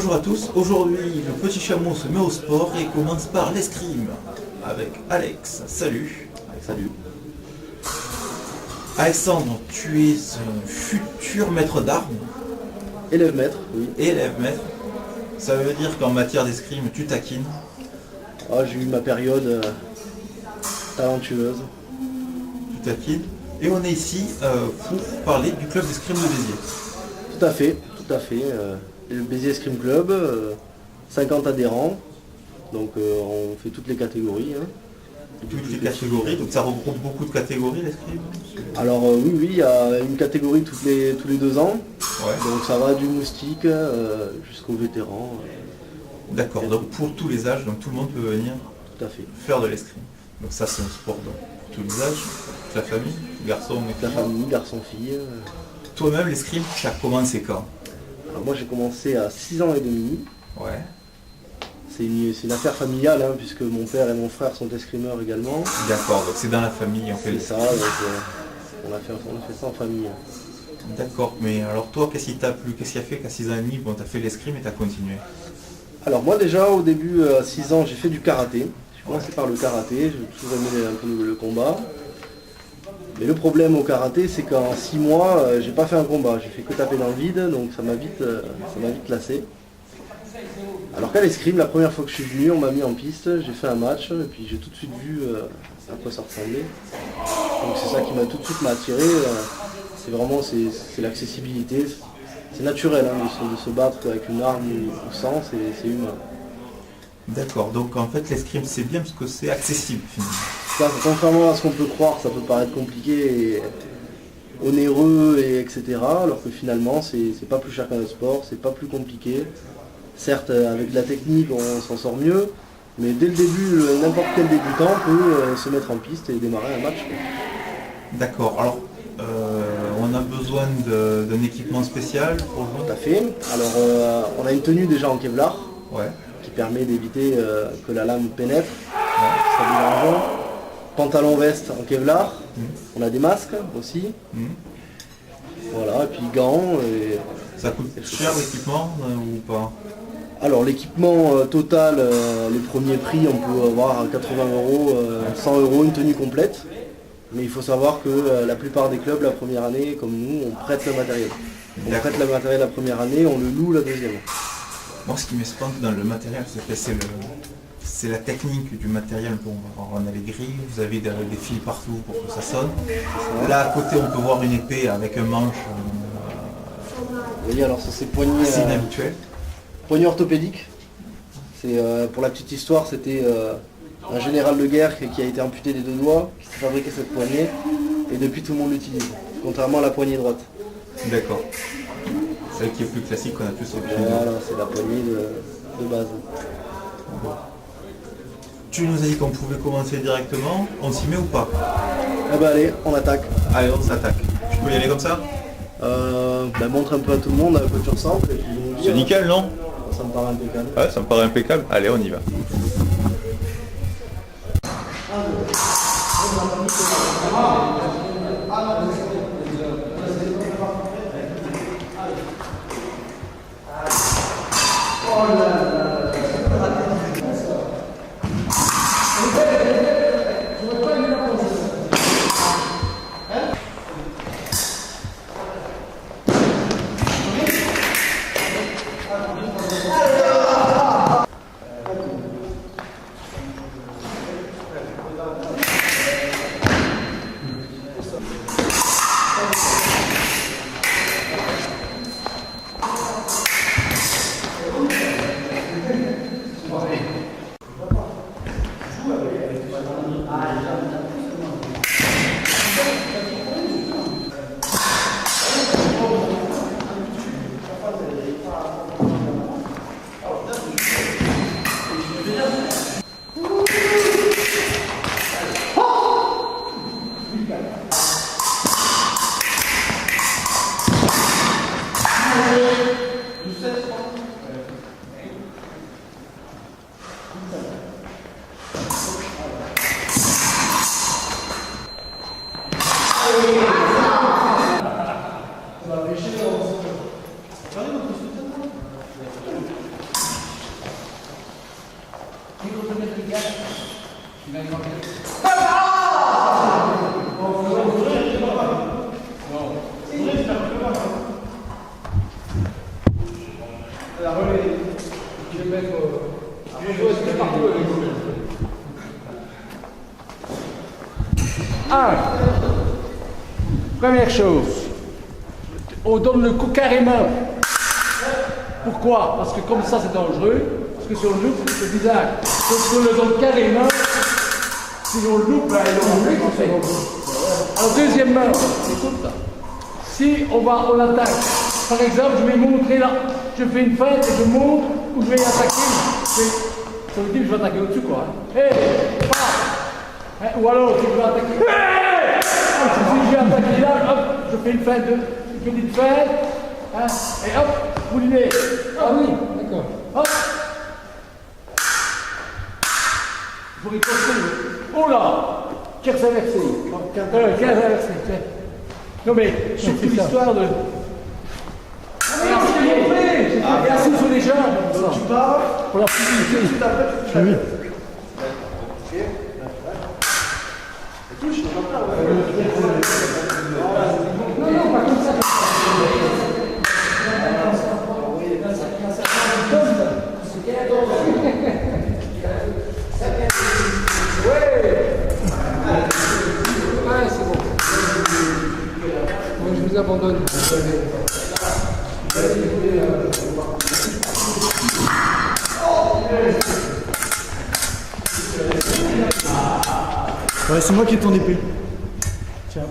Bonjour à tous, aujourd'hui le petit chameau se met au sport et commence par l'escrime avec Alex. Salut. Salut. Alexandre, tu es un futur maître d'armes, Élève maître, oui. élève maître. Ça veut dire qu'en matière d'escrime, tu taquines. Ah, j'ai eu ma période talentueuse. Tu taquines. Et on est ici pour parler du club d'escrime de Béziers. Tout à fait, tout à fait. Le Béziers Escrime Club, 50 adhérents. Donc on fait toutes les catégories. Hein. Toutes les catégories, donc ça regroupe beaucoup de catégories l'escrime. Alors oui, il y a une catégorie tous les 2 ans. Ouais. Donc ça va du moustique jusqu'aux vétérans. D'accord, donc pour tous les âges, donc tout le monde peut venir Tout à fait. faire de l'escrime. Donc ça c'est un sport donc, pour tous les âges, toute la famille, garçons et La filles. famille, garçon, fille. Toi-même l'escrime, tu as commencé quand? Alors moi j'ai commencé à 6 ans et demi. Ouais. C'est une affaire familiale, hein, puisque mon père et mon frère sont escrimeurs également. D'accord, donc c'est dans la famille en fait. C'est ça, donc on a fait ça en famille. D'accord, mais alors toi qu'est-ce qui t'a plu? Qu'est-ce qui a fait qu'à 6 ans et demi, bon, tu as fait l'escrime et tu as continué? Alors moi déjà au début à 6 ans j'ai fait du karaté. J'ai commencé par le karaté, j'ai toujours aimé un peu le combat. Mais le problème au karaté c'est qu'en 6 mois j'ai pas fait un combat, j'ai fait que taper dans le vide, donc ça m'a vite lassé. Alors qu'à l'escrime, la première fois que je suis venu, on m'a mis en piste, j'ai fait un match, et puis j'ai tout de suite vu à quoi ça ressemblait. Donc c'est ça qui m'a tout de suite attiré, c'est l'accessibilité, c'est naturel hein, de se battre avec une arme ou sans, c'est humain. D'accord, donc en fait l'escrime c'est bien parce que c'est accessible finalement. Ça, contrairement à ce qu'on peut croire, ça peut paraître compliqué et onéreux, etc. Alors que finalement, c'est pas plus cher qu'un autre sport, c'est pas plus compliqué. Certes, avec de la technique, on s'en sort mieux, mais dès le début, n'importe quel débutant peut se mettre en piste et démarrer un match. D'accord, alors on a besoin d'un équipement spécial pour Tout jouer? à fait. Alors, on a une tenue déjà en Kevlar Ouais. qui permet d'éviter que la lame pénètre, ça serait dérangeant. Pantalon veste en Kevlar, on a des masques aussi. Voilà, et puis gants. Ça coûte cher l'équipement ou pas? Alors l'équipement total, les premiers prix, on peut avoir à 80 euros, 100 euros une tenue complète. Mais il faut savoir que la plupart des clubs, la première année, comme nous, on prête le matériel. On prête le matériel la première année, on le loue la deuxième. Moi ce qui m'espante dans le matériel, c'est la technique du matériel. Bon, on a les grilles, vous avez des fils partout pour que ça sonne. Là à côté on peut voir une épée avec un manche Oui, alors ça c'est poignée, assez inhabituel. poignée orthopédique. C'est, pour la petite histoire, c'était un général de guerre qui a été amputé des 2 doigts, qui s'est fabriqué cette poignée, et depuis tout le monde l'utilise, contrairement à la poignée droite. D'accord. Celle qui est plus classique qu'on a tous l'habitude. Voilà, c'est la poignée de base. Tu nous as dit qu'on pouvait commencer directement, on s'y met ou pas? Ah bah allez, on attaque. Allez, on s'attaque. Tu peux y aller comme ça? Montre un peu à tout le monde à quoi tu ressembles. Et puis nous C'est dire. nickel, non? Ça me paraît impeccable. Ouais, ça me paraît impeccable. Allez, on y va. Première chose, on donne le coup carrément. Pourquoi? Parce que comme ça c'est dangereux, parce que si on loupe, c'est bizarre. Donc on le donne carrément, si on loupe, ben, on fait. Alors deuxièmement, écoute ça. Si on attaque, par exemple, je vais montrer là, je fais une feinte et je montre où je vais attaquer. Ça veut dire que je vais attaquer au-dessus quoi. Ou alors si je vais attaquer. Si je vais attaquer là, hop, je fais une petite feinte, hein, et hop, vous l'idée. Ah oui, d'accord. Hop. Vous riposez. Oh là, 15 inversés. 15 inversés. Non mais, surtout l'histoire de... Et assis sur les jambes. Tu pars pour la fluidité. Ah oui. Non, pas comme ça. Ouais, c'est bon. Moi, je vous abandonne. Ouais, c'est moi qui ai ton épée. Tiens.